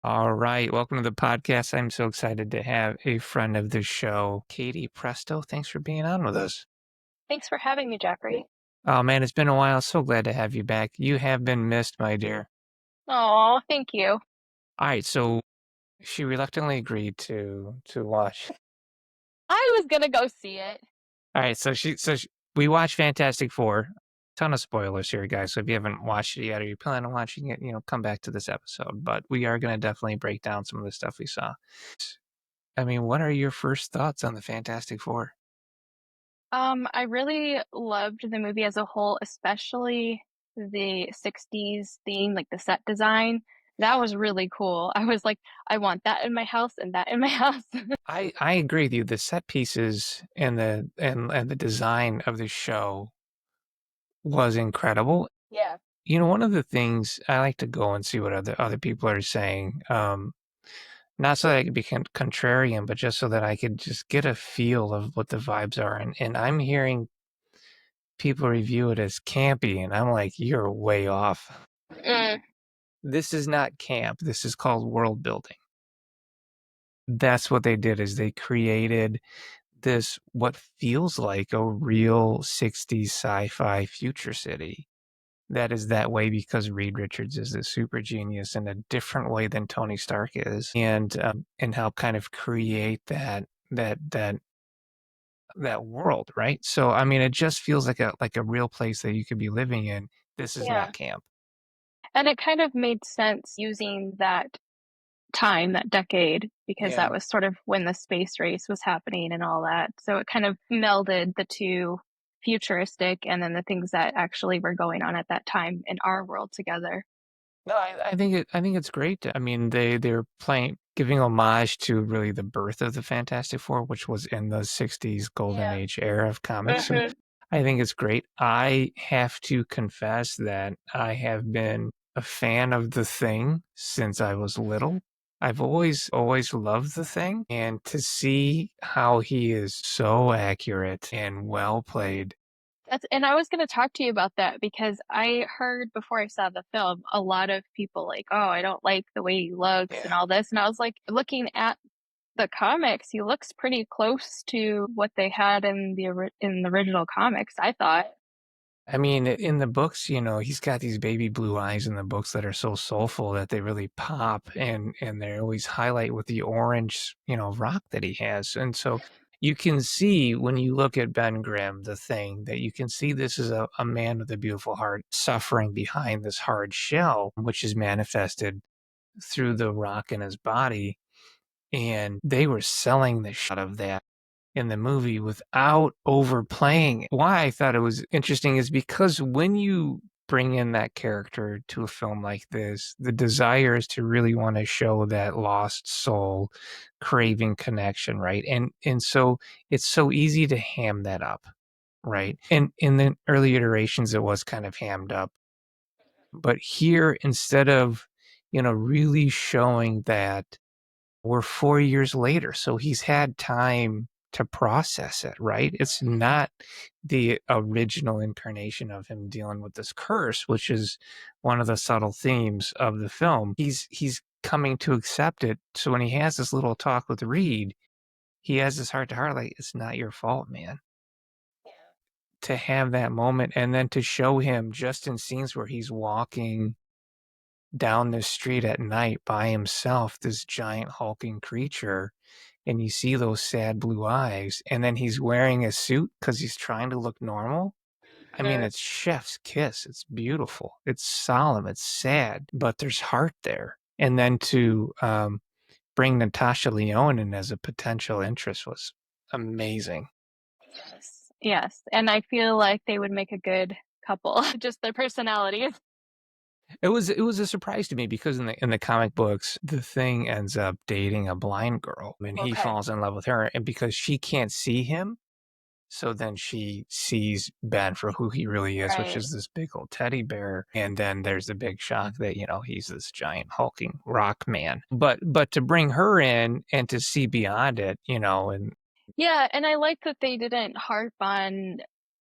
All right. Welcome to the podcast. I'm so excited to have a friend of the show, Katie Presto. Thanks for being on with us. Thanks for having me, Geoffrey. Oh, man, it's been a while. So glad to have you back. You have been missed, my dear. Oh, thank you. All right. So she reluctantly agreed to watch. I was gonna go see it. All right. We watched Fantastic Four. Ton of spoilers here, guys. So if you haven't watched it yet or you plan on watching it, come back to this episode. But we are going to definitely break down some of the stuff we saw. I mean, what are your first thoughts on the Fantastic Four? I really loved the movie as a whole, especially the 60s theme, like the set design. That was really cool. I was like, I want that in my house and that in my house. I agree with you. The set pieces and the design of the show was incredible. Yeah. One of the things I like to go and see what other people are saying, not so that I could be contrarian, but just so that I could just get a feel of what the vibes are. And I'm hearing people review it as campy, and I'm like, you're way off. Mm, This is not camp. This is called world building. That's what they did is they created this what feels like a real 60s sci-fi future city that is that way because Reed Richards is a super genius in a different way than Tony Stark is, and help kind of create that that that world, right? So I mean, it just feels like a real place that you could be living in. This is yeah. not camp. And it kind of made sense using that time, that decade, because Yeah. that was sort of when the space race was happening and all that. So it kind of melded the two futuristic and then the things that actually were going on at that time in our world together. No, I think it's great. I mean, they're playing giving homage to really the birth of the Fantastic Four, which was in the '60s golden Yeah. age era of comics. So Hmm. I think it's great. I have to confess that I have been a fan of The Thing since I was little. I've always loved The Thing, and to see how he is so accurate and well played. And I was going to talk to you about that because I heard before I saw the film a lot of people like, oh, I don't like the way he looks and Yeah. all this. And I was like, looking at the comics, he looks pretty close to what they had in in the original comics, I thought. I mean, in the books, he's got these baby blue eyes in the books that are so soulful that they really pop, and they always highlight with the orange, rock that he has. And so you can see when you look at Ben Grimm, the thing that you can see this is a man with a beautiful heart suffering behind this hard shell, which is manifested through the rock in his body. And they were selling the shot of that in the movie without overplaying it. Why I thought it was interesting is because when you bring in that character to a film like this, the desire is to really want to show that lost soul craving connection, right? And so it's so easy to ham that up, right? And in the early iterations it was kind of hammed up. But here instead of, really showing that we're 4 years later, so he's had time to process it, right? It's not the original incarnation of him dealing with this curse, which is one of the subtle themes of the film. He's coming to accept it. So when he has this little talk with Reed, he has this heart to heart, like, it's not your fault, man. To have that moment and then to show him just in scenes where he's walking down the street at night by himself, this giant hulking creature, and you see those sad blue eyes, and then he's wearing a suit because he's trying to look normal. I mean, Mhm. it's chef's kiss. It's beautiful. It's solemn. It's sad, but there's heart there. And then to bring Natasha Lyonne in as a potential interest was amazing. Yes. Yes. And I feel like they would make a good couple, just their personalities. It was a surprise to me because in the comic books, the Thing ends up dating a blind girl, and he Okay. falls in love with her, and because she can't see him, so then she sees Ben for who he really is, which Right. is this big old teddy bear. And then there's the big shock that, he's this giant hulking rock man. But to bring her in and to see beyond it, and Yeah, and I like that they didn't harp on,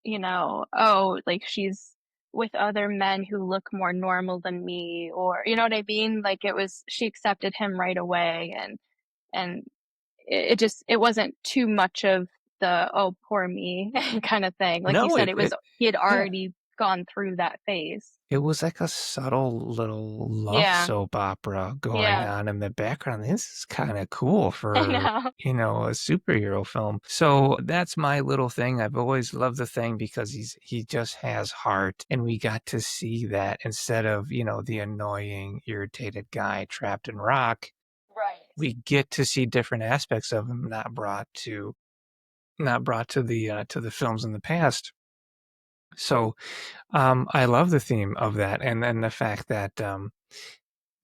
oh, like she's with other men who look more normal than me, or you know what I mean? Like it was, she accepted him right away, and it just, it wasn't too much of the oh poor me kind of thing. Like you No, said, it was, he had yeah. already gone through that phase. It was like a subtle little love Yeah, soap opera going yeah. on in the background. This is kind of cool I for, know. a superhero film. So that's my little thing. I've always loved the Thing because he just has heart, and we got to see that instead of, the annoying, irritated guy trapped in rock. Right. We get to see different aspects of him not brought to the films in the past. So I love the theme of that, and then the fact that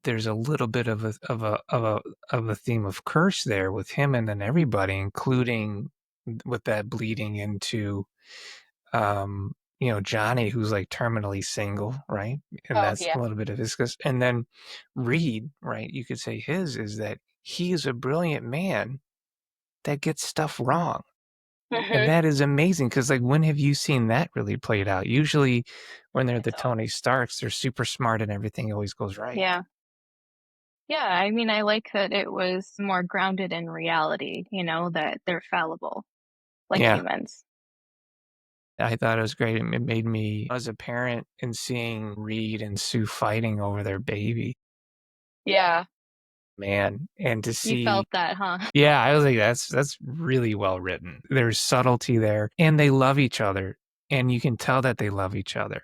there's a little bit of a theme of curse there with him and then everybody, including with that bleeding into Johnny, who's like terminally single, right? And Oh that's yeah. a little bit of his, and then Reed, right? You could say his is that he is a brilliant man that gets stuff wrong. And Hmm. that is amazing because, like, when have you seen that really played out? Usually, when they're the It's all, Tony Starks, they're super smart and everything always goes right. yeah. Yeah, I mean, I like that it was more grounded in reality, you know, that they're fallible like Yeah, humans. I thought it was great. It made me, as a parent, and seeing Reed and Sue fighting over their baby, Yeah, man, and to you see, felt that, huh? yeah, I was like, that's really well written. There's subtlety there, and they love each other, and you can tell that they love each other,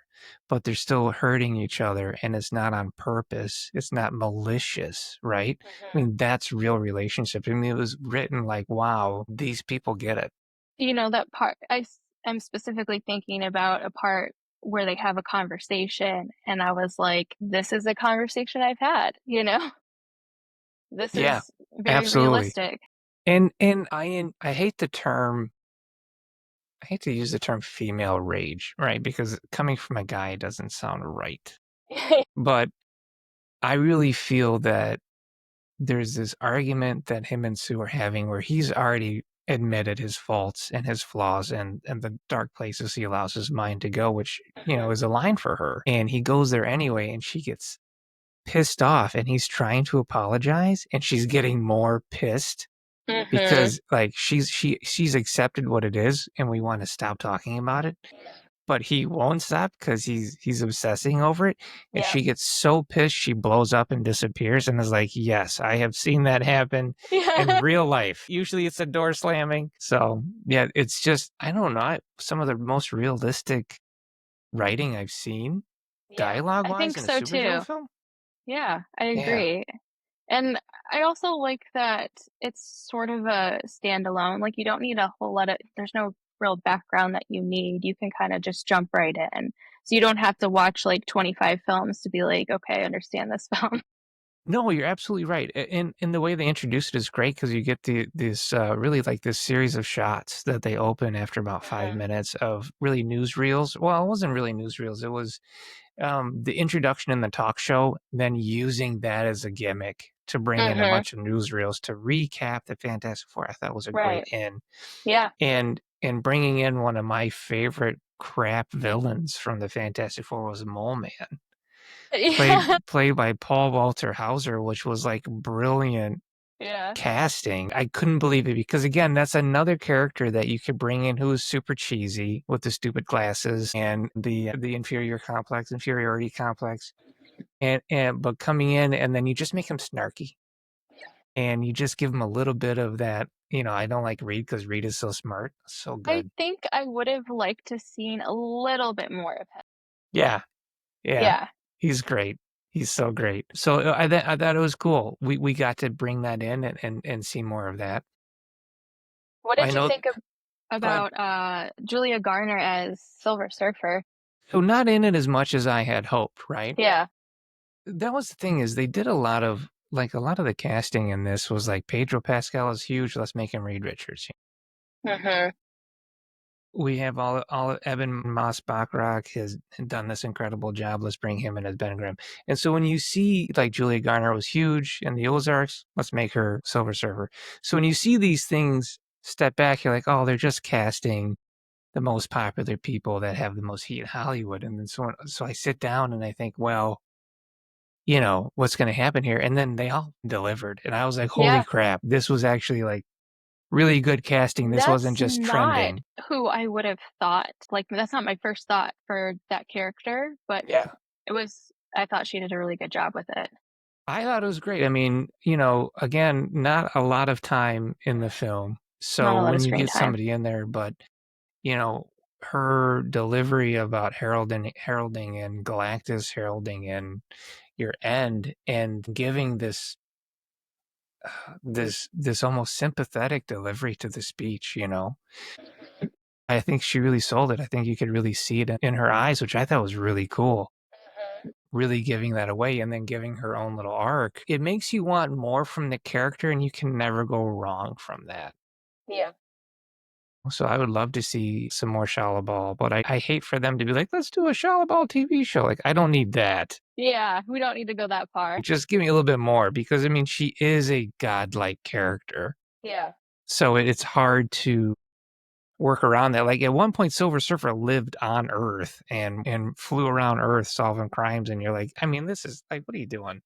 but they're still hurting each other, and it's not on purpose. It's not malicious, right? I Hmm. mean, that's real relationship. I mean, it was written like, wow, these people get it. You know, that part, am specifically thinking about a part where they have a conversation, and I was like, this is a conversation I've had, you know? This Yeah, is very absolutely. realistic. And I hate the term. I hate to use the term female rage, right? Because coming from a guy doesn't sound right. But I really feel that there's this argument that him and Sue are having where he's already admitted his faults and his flaws and the dark places he allows his mind to go, which, Hmm. is a line for her. And he goes there anyway, and she gets pissed off, and he's trying to apologize, and she's getting more pissed Hmm. because, like, she's accepted what it is, and we want to stop talking about it, but he won't stop because he's obsessing over it, and Yeah. she gets so pissed she blows up and disappears, and is like, yes, I have seen that happen in Yeah. real life. Usually it's a door slamming. So yeah, it's just, I don't know, some of the most realistic writing I've seen Yeah, dialogue I wise think in a so superhero too. film. Yeah, I Yeah. agree. And I also like that it's sort of a standalone. Like you don't need a whole lot of, there's no real background that you need. You can kind of just jump right in. So you don't have to watch like 25 films to be like, okay, I understand this film. No, you're absolutely right. And the way they introduce it is great because you get this really like this series of shots that they open after about 5 minutes of really newsreels. Well, it wasn't really newsreels. It was the introduction in the talk show, then using that as a gimmick to bring in a Hmm. bunch of newsreels to recap the Fantastic Four. I thought was a great Right. in, Yeah. and bringing in one of my favorite crap villains from the Fantastic Four was Mole Man, Yeah. played by Paul Walter Hauser, which was like brilliant Yeah. casting. I couldn't believe it because, again, that's another character that you could bring in who is super cheesy with the stupid glasses and the inferiority complex, and but coming in, and then you just make him snarky, and you just give him a little bit of that. I don't like Reed because Reed is so smart, so I good. think I would have liked to seen a little bit more of him. Yeah, yeah, Yeah. he's great. He's so great. So I thought it was cool. We got to bring that in and see more of that. What I did you know. think of, Go ahead. about Julia Garner as Silver Surfer? So not in it as much as I had hoped, right? Yeah. That was the thing is they did a lot of the casting in this was like Pedro Pascal is huge. Let's make him Reed Richards. Hmm. We have all Evan Moss Bachrach has done this incredible job. Let's bring him in as Ben Grimm. And so when you see like Julia Garner was huge in the Ozarks, let's make her Silver Surfer. So when you see these things step back, you're like, oh, they're just casting the most popular people that have the most heat in Hollywood, and then so I sit down and I think, well, what's gonna happen here? And then they all delivered, and I was like, "Holy Yeah. crap, this was actually, like, really good casting, this That's wasn't just not trending." who I would have thought. Like, that's not my first thought for that character, but Yeah. I thought she did a really good job with it. I thought it was great. I mean, again, not a lot of time in the film, Not so a lot of when you screen get time. somebody in there, but, you know, her delivery about heralding and Galactus heralding and your end and giving this almost sympathetic delivery to the speech. I think she really sold it. I think you could really see it in her eyes, which I thought was really cool. Really giving that away and then giving her own little arc. It makes you want more from the character, and you can never go wrong from that. Yeah. So I would love to see some more Shalla but I hate for them to be like, let's do a Shalla TV show. Like, I don't need that. Yeah, we don't need to go that far. Just give me a little bit more because I mean, she is a godlike character. Yeah. So it's hard to work around that. Like at one point, Silver Surfer lived on Earth and flew around Earth solving crimes, and you're like, I mean, this is like, what are you doing?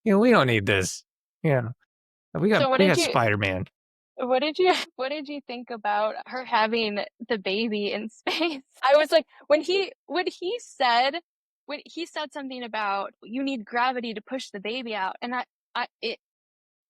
We don't need this. Yeah, we got So we got Spider Man. what did you think about her having the baby in space? I was like, when he said something about you need gravity to push the baby out, and I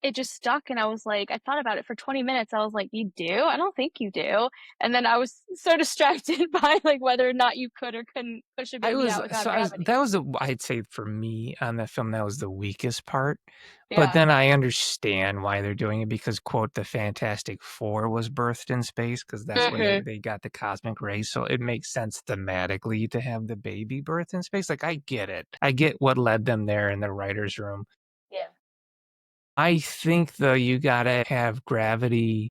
it just stuck, and I was like, I thought about it for 20 minutes. I was like, you do? I don't think you do. And then I was so distracted by like whether or not you could or couldn't push a I baby was out without so I was that gravity. was the I'd say for me on that film that was the weakest part. But Yeah. then I understand why they're doing it because quote the Fantastic Four was birthed in space because that's where Hmm. they got the cosmic rays. So it makes sense thematically to have the baby birthed in space. Like I get it. I get what led them there in the writer's room. Yeah. I think though you gotta have gravity.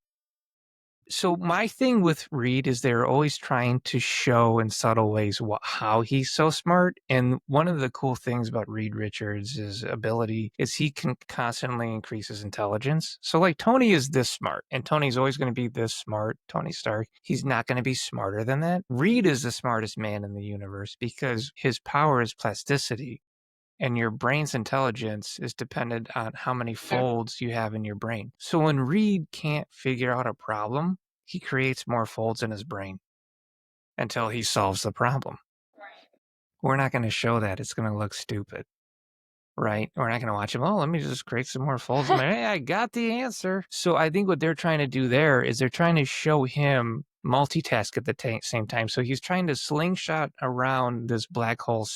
So my thing with Reed is they're always trying to show in subtle ways how he's so smart. And one of the cool things about Reed Richards' ability is he can constantly increase his intelligence. So like Tony is this smart, and Tony's always going to be this smart. Tony Stark, he's not going to be smarter than that. Reed is the smartest man in the universe because his power is plasticity. And your brain's intelligence is dependent on how many folds you have in your brain. So when Reed can't figure out a problem, he creates more folds in his brain until he solves the problem. Right. We're not going to show that. It's going to look stupid, right? We're not going to watch him. Oh, let me just create some more folds. Hey, I got the answer. So I think what they're trying to do there is they're trying to show him multitask at the same time. So he's trying to slingshot around this black hole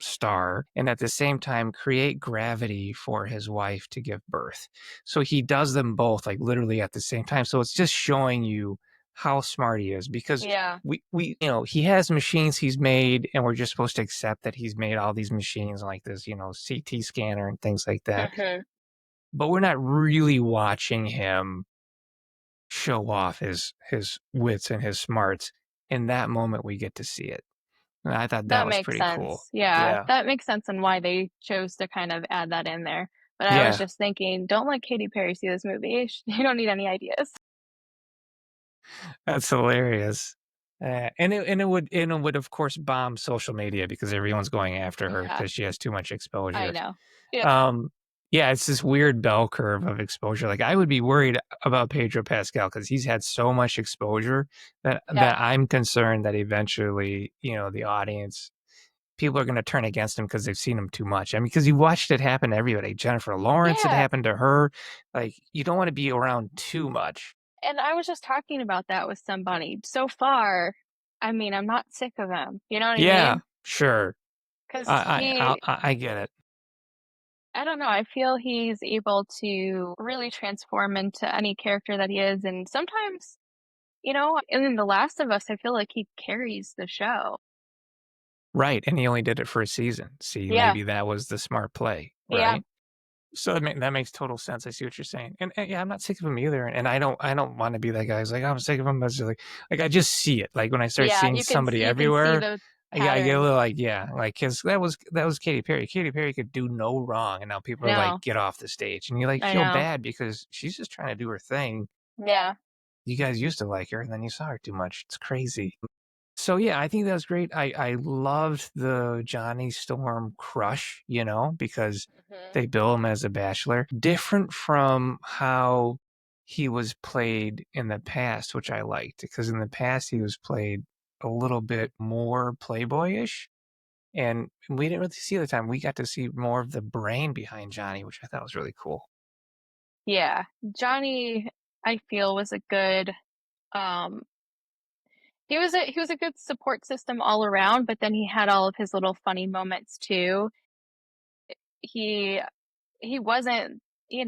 star and at the same time create gravity for his wife to give birth. So he does them both like literally at the same time. So it's just showing you how smart he is because Yeah. we he has machines he's made and we're just supposed to accept that he's made all these machines like this CT scanner and things like that, Hmm. but we're not really watching him show off his wits and his smarts. In that moment we get to see it, and I thought that That was makes pretty cool. sense. Yeah, Yeah, that makes sense on why they chose to kind of add that in there. But I was yeah. just thinking, don't let Katy Perry see this movie. You don't need any ideas. That's hilarious. And it would of course bomb social media because everyone's going after her Yeah, because she has too much I exposure. know. Yep. Um, yeah, it's this weird bell curve of exposure. Like I would be worried about Pedro Pascal because he's had so much exposure Yeah. that I'm concerned that eventually, the audience, people are going to turn against him because they've seen him too much. I mean, because you watched it happen to everybody. Jennifer Lawrence, it Yeah. happened to her. Like you don't want to be around too much. And I was just talking about that with somebody. So far, I mean, I'm not sick of him. You know what I Yeah, mean? sure. Because I get it. I don't know, I feel he's able to really transform into any character that he is. And sometimes, in The Last of Us, I feel like he carries the show. Right, and he only did it for a season. See, Yeah. maybe that was the smart play, Yeah. right? So that makes total sense. I see what you're saying, and yeah, I'm not sick of him either. And I don't want to be that guy who's like I'm sick of him. But it's just like I just see it. Like when I start Yeah, seeing somebody you can see everywhere, the I get a patterns. little like yeah, like because that was Katy Perry. Katy Perry could do no wrong, and now people are like No, get off the stage, and you like I feel know. bad because she's just trying to do her thing. Yeah. You guys used to like her, and then you saw her too much. It's crazy. So yeah, I think that was great. I loved the Johnny Storm crush, because Mhm. they bill him as a bachelor. Different from how he was played in the past, which I liked, because in the past he was played a little bit more playboyish, and we didn't really see the time. We got to see more of the brain behind Johnny, which I thought was really cool. Yeah, Johnny, I feel, was a good, um he was a good support system all around, but then he had all of his little funny moments too. He he wasn't, he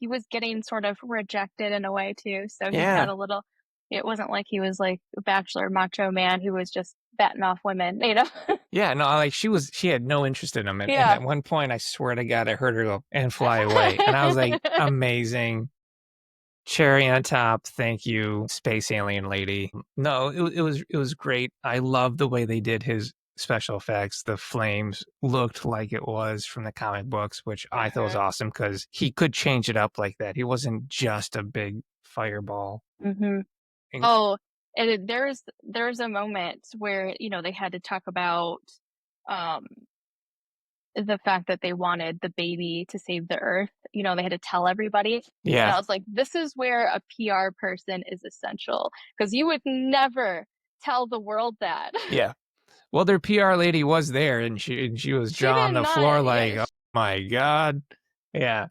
was getting sort of rejected in a way too, so he had Yeah. a little it wasn't like he was like a bachelor macho man who was just batting off women. Yeah, no, like she had no interest in him. And Yeah. at one point, I swear to God, I heard her go and fly away. And I was like, amazing. Cherry on top. Thank you, space alien lady. No, it was great. I love the way they did his special effects. The flames looked like it was from the comic books, which I thought was Mhm, awesome because he could change it up like that. He wasn't just a big fireball. mhm. And Oh, and there's a moment where, they had to talk about, um, the fact that they wanted the baby to save the earth, they had to tell everybody, and yeah, I was like, "This is where a PR person is essential because you would never tell the world that." yeah. Well, their PR lady was there, and she was She jaw on did the floor not, like, "Oh yes. my god." Yeah.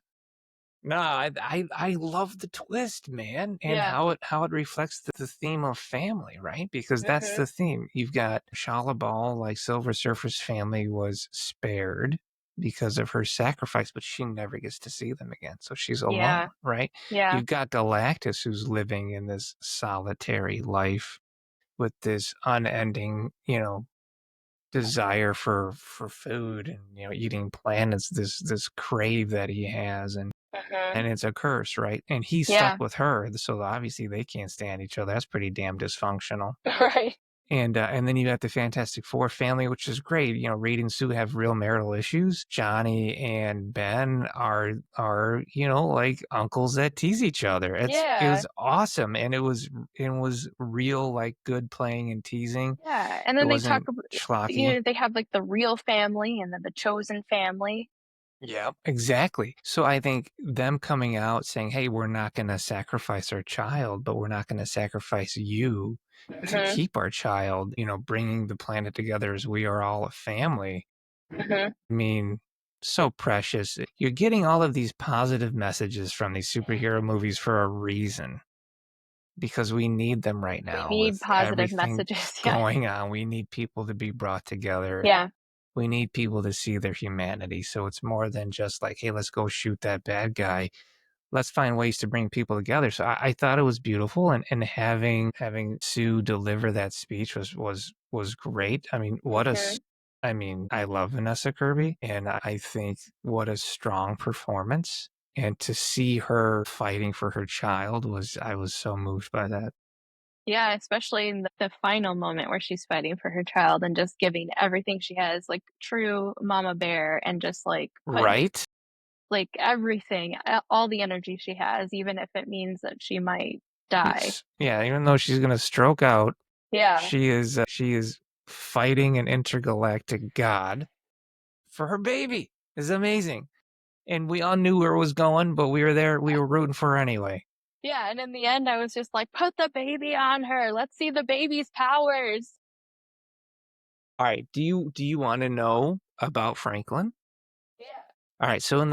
No, I love the twist, man, and Yeah. how it reflects the theme of family, right? Because that's Mhm, the theme. You've got Shala Ball, like Silver Surfer's family was spared because of her sacrifice, but she never gets to see them again. So she's alone, yeah, right? yeah, You've got Galactus who's living in this solitary life with this unending, desire for food and eating planets, this crave that he has, and mhm, it's a curse, right? And he's stuck yeah, with her, so obviously they can't stand each other. That's pretty damn dysfunctional. right, And then you got the Fantastic Four family, which is great. Reed and Sue have real marital issues. Johnny and Ben are like uncles that tease each other. It yeah, was awesome, and it was real, like good playing and teasing. yeah, and It then they talk wasn't about, schlocky. they have, like, the real family and then the chosen family. Yeah, exactly. So I think them coming out saying, "Hey, we're not going to sacrifice our child, but we're not going to sacrifice you to Mhm, keep our child," bringing the planet together as we are all a family. mhm. I mean, so precious. You're getting all of these positive messages from these superhero movies for a reason because we need them right We now need with positive everything messages, yeah. going on. We need people to be brought together. Yeah, We need people to see their humanity. So it's more than just like, hey, let's go shoot that bad guy. Let's find ways to bring people together. So I thought it was beautiful, and having Sue deliver that speech was great. I mean, mhm. I mean, I love Vanessa Kirby, and I think what a strong performance. And to see her fighting for her child I was so moved by that. Yeah, especially in the final moment where she's fighting for her child and just giving everything she has, like true mama bear, and just, like, putting, Right? like, everything, a all the energy she has, even if it means that she might die. Yes. Yeah, even though she's gonna stroke out, Yeah. she is fighting an intergalactic god for her baby. It's amazing. And we all knew where it was going, but we were there. We were rooting for her anyway. Yeah, and in the end, I was just like, "Put the baby on her. Let's see the baby's powers." All right. Do you want to know about Franklin? Yeah. All right. So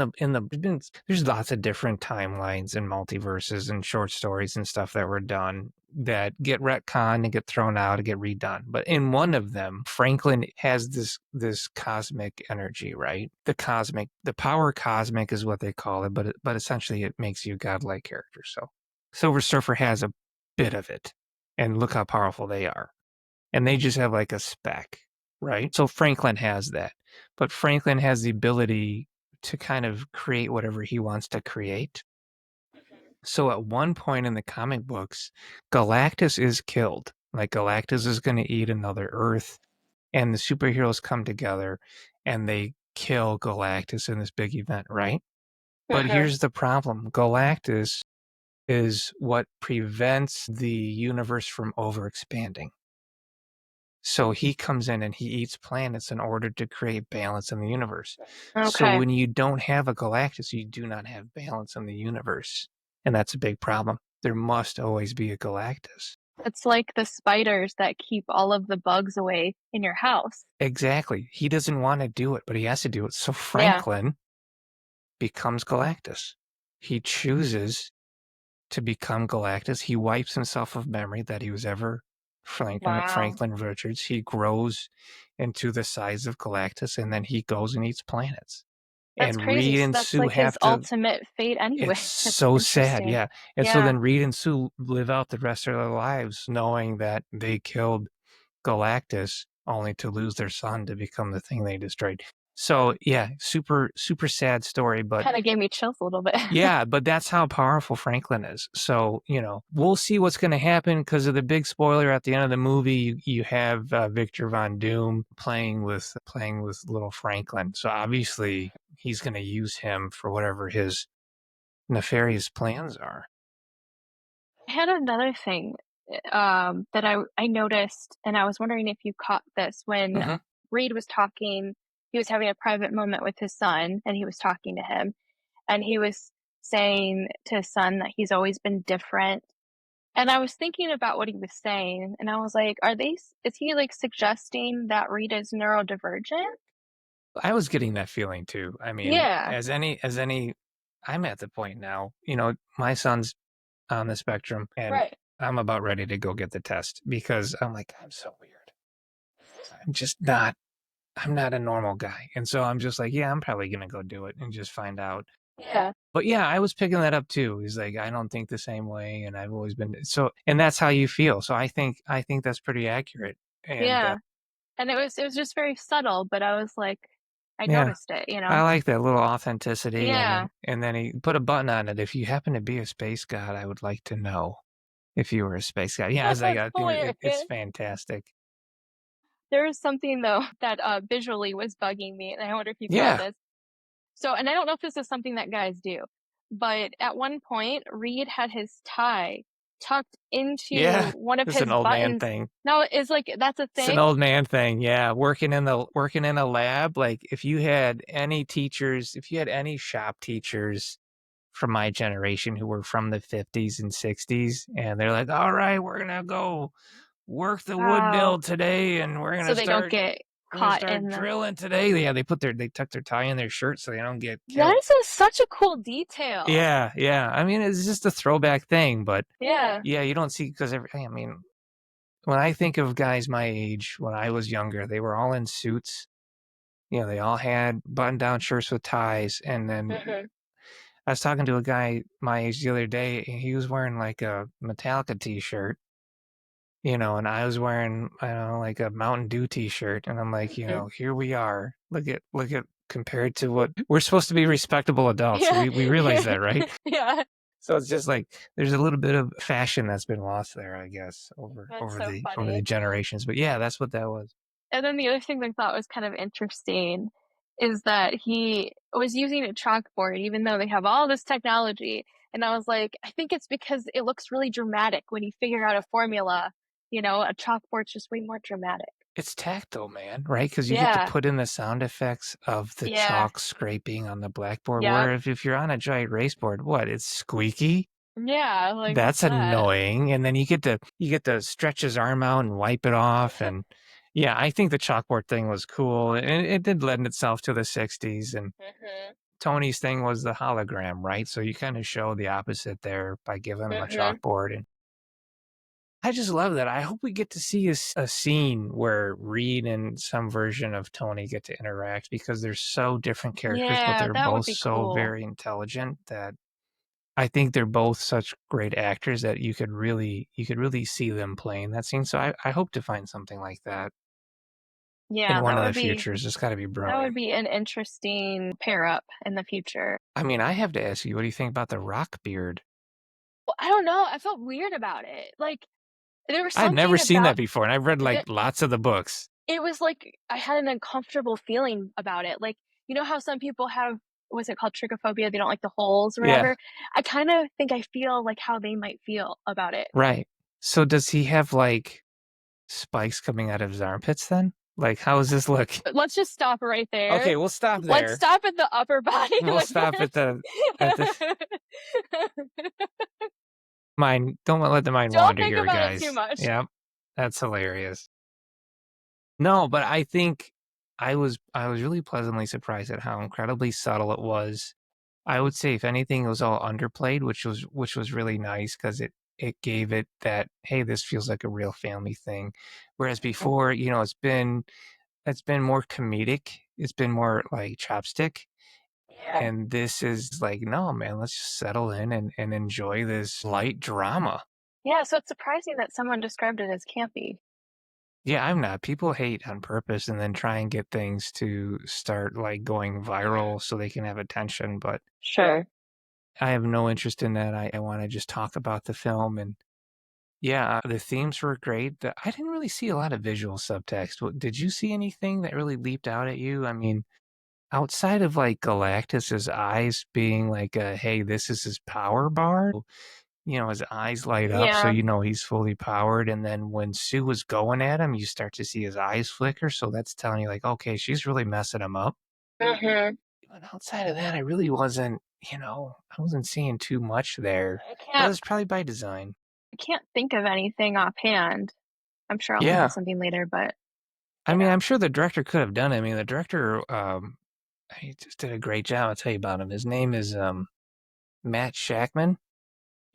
there's lots of different timelines and multiverses and short stories and stuff that were done that get retconned and get thrown out and get redone. But in one of them, Franklin has this cosmic energy, right? The power cosmic is what they call it, but essentially it makes you godlike character. So Silver Surfer has a bit of it, and look how powerful they are, and they just have like a speck, right? So Franklin has that, but Franklin has the ability to kind of create whatever he wants to create. So at one point in the comic books, Galactus is killed. Like Galactus is going to eat another Earth, and the superheroes come together and they kill Galactus in this big event, right? But Mhm, here's the problem: Galactus is what prevents the universe from overexpanding. So he comes in and he eats planets in order to create balance in the universe. So Okay. when you don't have a Galactus, you do not have balance in the universe. And that's a big problem. There must always be a Galactus. It's like the spiders that keep all of the bugs away in your house. Exactly. He doesn't want to do it, but he has to do it. So Yeah. Franklin becomes Galactus. He chooses to become Galactus. He wipes himself of memory that he was ever Wow. Franklin Richards. He grows into the size of Galactus, and then he goes and eats planets. That's And crazy. Reed So and that's Sue like his have to. ultimate fate It's anyway. That's so sad, interesting. yeah. And so Yeah. then Reed and Sue live out the rest of their lives knowing that they killed Galactus only to lose their son to become the thing they destroyed. So yeah, super super sad story, but Kind of gave me chills a little bit. yeah, but that's how powerful Franklin is. So, we'll see what's going to happen because of the big spoiler at the end of the movie. You have Victor Von Doom playing with little Franklin. So obviously he's going to use him for whatever his nefarious plans are. I had another thing that I noticed, and I was wondering if you caught this when Hmm. Reed was talking. He was having a private moment with his son, and he was talking to him, and he was saying to his son that he's always been different. And I was thinking about what he was saying, and I was like, is he like suggesting that Reed is neurodivergent? I was getting that feeling too. I mean, Yeah, I'm at the point now, my son's on the spectrum and right. I'm about ready to go get the test because I'm like, I'm so weird. I'm just not I'm not a normal guy. And so I'm just like, yeah, I'm probably gonna go do it and just find out. Yeah, But yeah, I was picking that up too. He's like, I don't think the same way, and I've always been so, and that's how you feel. So I think that's pretty accurate. And yeah. And it was just very subtle, but I was like, I yeah, noticed it, you I know? like that little authenticity. And Yeah. then he put a button on it. If you happen to be a space god, I would like to know if you were a space god. Yeah, I was like, That's I think it's hilarious. fantastic. There was something though that visually was bugging me, and I wonder if you caught Yeah, this. So, and I don't know if this is something that guys do, but at one point, Reed had his tie tucked into yeah, one of it's an his old man buttons. thing. Now, is like that's a It's an thing? old man thing, yeah, working in a lab, like, if you had any shop teachers from my generation who were from the 50s and 60s, and they're like, "All right, we're gonna go work the wood Wow. mill today, and we're So gonna they don't start get we're gonna caught start in the. drilling today." Yeah, they tuck their tie in their shirt so they don't get That killed. is such a cool detail. Yeah, yeah, I mean, it's just a throwback thing, but Yeah. yeah, you don't see because I mean, when I think of guys my age, when I was younger, they were all in suits. They all had button-down shirts with ties, and then Hmm. I was talking to a guy my age the other day, and he was wearing, like, a Metallica T-shirt, and I was wearing, I don't know, like, a Mountain Dew T-shirt, and I'm like, Hmm. here we are. Look at compared to what we're supposed to be respectable adults. Yeah. We realize that, right? Yeah. So it's just like there's a little bit of fashion that's been lost there, I guess, over That's over so the funny. generations. But yeah, that's what that was. And then the other thing that I thought was kind of interesting is that he was using a chalkboard, even though they have all this technology. And I was like, I think it's because it looks really dramatic when you figure out a formula. A chalkboard's just way more dramatic. It's tactile, man, right? Because you get to Yeah. put in the sound effects of the Yeah. chalk scraping on the blackboard, Yep. where if you're on a giant race board, what, it's squeaky? Yeah. Like, what's That's that? annoying, and then you get to stretch his arm out and wipe it off, and yeah, I think the chalkboard thing was cool, and it did lend itself to the '60s, and Hmm. Tony's thing was the hologram, right? So you kinda show the opposite there by giving him a Hmm. chalkboard, and I just love that. I hope we get to see a scene where Reed and some version of Tony get to interact because they're so different characters, but Yeah. they're That would both be so cool. very intelligent that I think they're both such great actors that you could really see them playing that scene. So I hope to find something like that in Yeah. one That of would the be. futures. It's got to be That would brilliant. be an interesting pair up in the future. I mean, I have to ask you, what do you think about the rock beard? Well, I don't know. I felt weird about it. Like, there was I'd never something seen about that before, and I've read the like lots of the books. it was like I had an uncomfortable feeling about it. Like, you know how some people have was it called trichophobia? They don't like the holes or Yeah, whatever. I kind of think I feel like how they might feel about it. right. So does he have, like, spikes coming out of his armpits then? Like, how does this look? Let's just stop right there. Okay, we'll stop Let's there. stop at the upper body We'll stop at the limit. mind don't let the mind Don't wander think here, about it too guys. much. Yep, that's hilarious. No, but I think I was really pleasantly surprised at how incredibly subtle it was. I would say if anything, it was all underplayed, which was really nice because it gave it that, "Hey, this feels like a real family thing." Whereas before, it's been more comedic, it's been more like chopstick, Yeah. and this is like, "No, man, let's just settle in and enjoy this light drama." Yeah, so it's surprising that someone described it as campy. Yeah, I'm not. People hate on purpose and then try and get things to start, like, going viral so they can have attention, but Sure. I have no interest in that. I wanna just talk about the film, and yeah, the themes were great. I didn't really see a lot of visual subtext. Did you see anything that really leaped out at you? I mean, outside of, like, Galactus's eyes being like a, "Hey, this is his power bar," his eyes light up, so Yeah. he's fully powered, and then when Sue was going at him, you start to see his eyes flicker, so that's telling you, like, "Okay, she's really messing him up." Mhm. But outside of that, I really I wasn't seeing too much there, I but can't it's probably by design. I can't think of anything offhand. I'm sure I'll think of Yeah. something later, but, I you mean, know. I'm sure the director could have done it. I mean, the director, he just did a great job. I'll tell you about him. His name is Matt Shackman,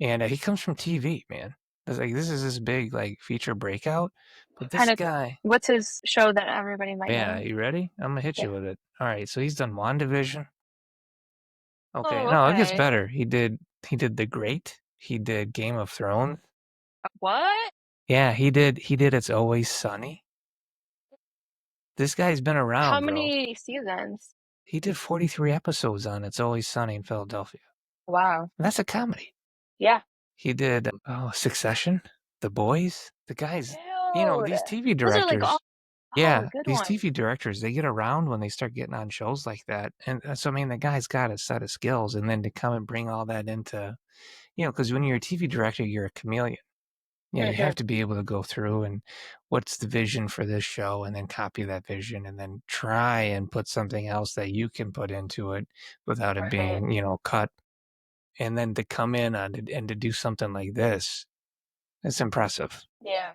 and he comes from TV, man. It's like this is his big like feature breakout. But this Kinda guy, what's his show that everybody might yeah, know? you ready? I'm gonna hit Yeah. you with it. All right, so he's done WandaVision. Okay, Oh, no, it gets okay. better. He did The Great. He did Game of Thrones. What? Yeah, he did It's Always Sunny. This guy's been How around, bro. many seasons? He did 43 episodes on It's Always Sunny in Philadelphia. Wow. And that's a comedy. Yeah. He did, Succession, The Boys. The guys, Dude. these TV Those are, like, all directors, oh, yeah, good these ones. TV directors, they get around when they start getting on shows like that. And so, I mean, the guy's got a set of skills, and then to come and bring all that into, because when you're a TV director, you're a chameleon. You Mhm. have to be able to go through and what's the vision for this show, and then copy that vision, and then try and put something else that you can put into it without it Right. being, cut. And then to come in on it and to do something like this, it's impressive. Yeah.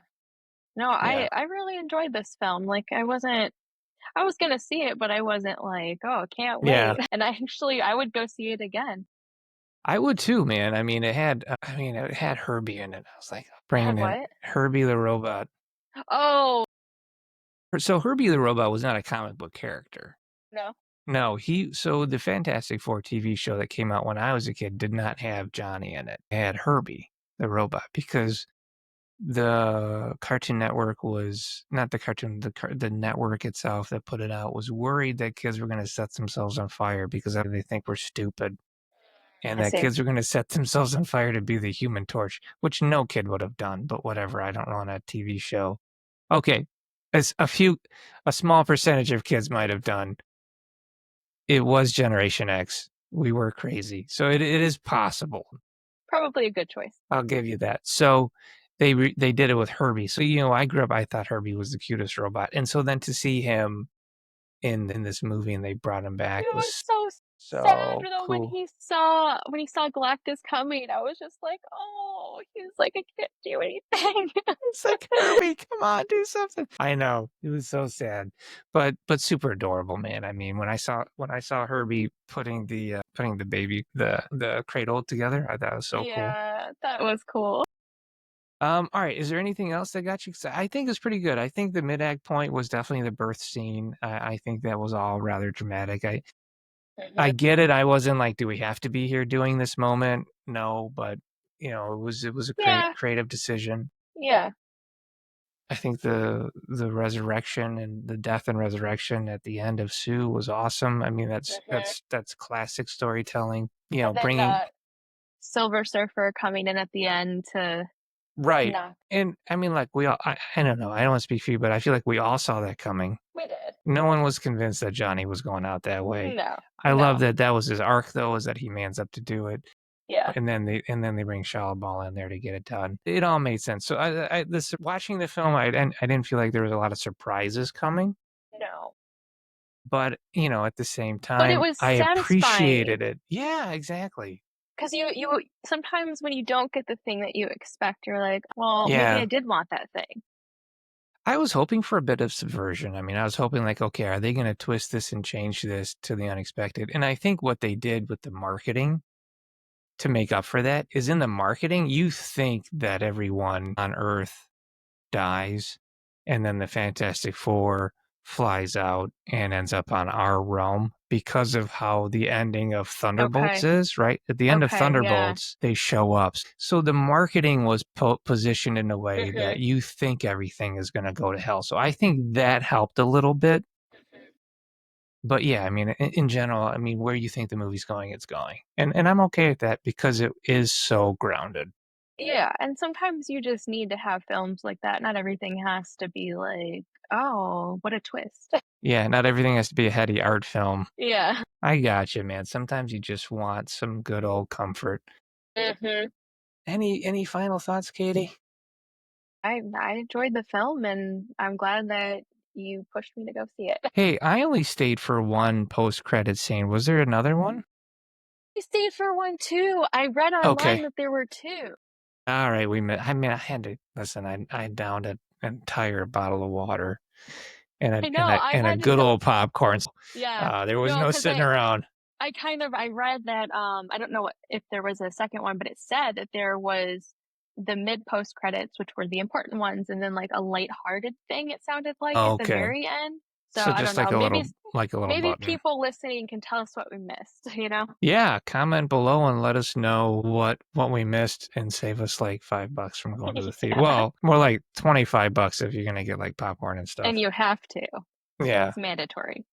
No, Yeah. I really enjoyed this film, like, I was gonna see it, but I wasn't like, "Oh, can't wait," Yeah. and I would go see it again. I would too, man. I mean, it had Herbie in it. I was like, It had bringing in what? Herbie the robot. Oh, So Herbie the robot was not a comic book character. no. No, so the Fantastic Four TV show that came out when I was a kid did not have Johnny in it. It had Herbie the robot because the Cartoon Network was not the cartoon, the network itself that put it out was worried that kids were going to set themselves on fire because they think we're stupid, and I that see. kids were going to set themselves on fire to be the Human Torch, which no kid would have done, but whatever. I don't know on a TV show. Okay, as a small percentage of kids might have done. It was Generation X. We were crazy. So it is possible. Probably a good choice. I'll give you that. So they did it with Herbie. So I grew up. I thought Herbie was the cutest robot, and so then to see him in this movie and they brought him It back was was so sad so though cool. when he saw Galactus coming. I was just like, "Oh," he's like, "I can't do anything." It's like Herbie, come on, do something. I know it was so sad, but super adorable, man. I mean, when I saw Herbie putting the baby the cradle together, I thought it was so cool. Yeah, that was cool. All right. Is there anything else that got you excited? I think it's pretty good. I think the mid-act point was definitely the birth scene. I think that was all rather dramatic. I Mhm. get it. I wasn't like, do we have to be here doing this moment? No, but it was a Yeah, creative decision. yeah. I think the resurrection and the death and resurrection at the end of Sue was awesome. I mean, that's Mhm. that's that's classic storytelling. And then, Bringing Silver Surfer coming in at the end to right. knock And I mean, like I don't know. I don't want to speak for you, but I feel like we all saw that coming. we did. No one was convinced that Johnny was going out that way. No, I love no. that that was his arc, though, is that he mans up to do it, Yeah. and then they bring Shia LaBeouf in there to get it done. It all made sense. So this watching the film, I didn't feel like there was a lot of surprises coming, No. but, at the same But it time, was I appreciated satisfying it. Yeah, exactly. because you sometimes when you don't get the thing that you expect, you're like, "Well, maybe I Yeah. did want that thing." I was hoping for a bit of subversion. I mean, I was hoping like, okay, are they gonna twist this and change this to the unexpected? And I think what they did with the marketing to make up for that is in the marketing, you think that everyone on Earth dies, and then the Fantastic Four flies out and ends up on our realm because of how the ending of Thunderbolts Okay. is, right? At the end of Okay, yeah. Thunderbolts, they show up. So the marketing was positioned in a way that Mhm. you think everything is going to go to hell. So I think that helped a little bit. Mhm. But yeah, I mean, in general, I mean, where you think the movie's going, it's going. And I'm okay with that because it is so grounded. Yeah, and sometimes you just need to have films like that. Not everything has to be like, "Oh, what a twist." Yeah, not everything has to be a heady art film. Yeah. I got you, man. Sometimes you just want some good old comfort. Mhm. Any final thoughts, Katie? I enjoyed the film, and I'm glad that you pushed me to go see it. Hey, I only stayed for one post-credit scene. Was there another one? I stayed for one too. I read online Okay. that there were 2. All right, we met. I mean, I had to listen. I downed an entire bottle of water and a I know, and a I and a had to good go. old popcorn. Yeah. There was No, no 'cause sitting around. I read that, I don't know if there was a second one, but it said that there was the mid post credits, which were the important ones, and then, like, a lighthearted thing, it sounded like, at the Okay, very end. So, so I don't just know, like a little maybe button. people listening can tell us what we missed, you know? Yeah, comment below and let us know what we missed and save us like $5 from going to the theater. Yeah, Well, more like $25 if you're gonna get like popcorn and and stuff. you have to. Yeah. It's mandatory.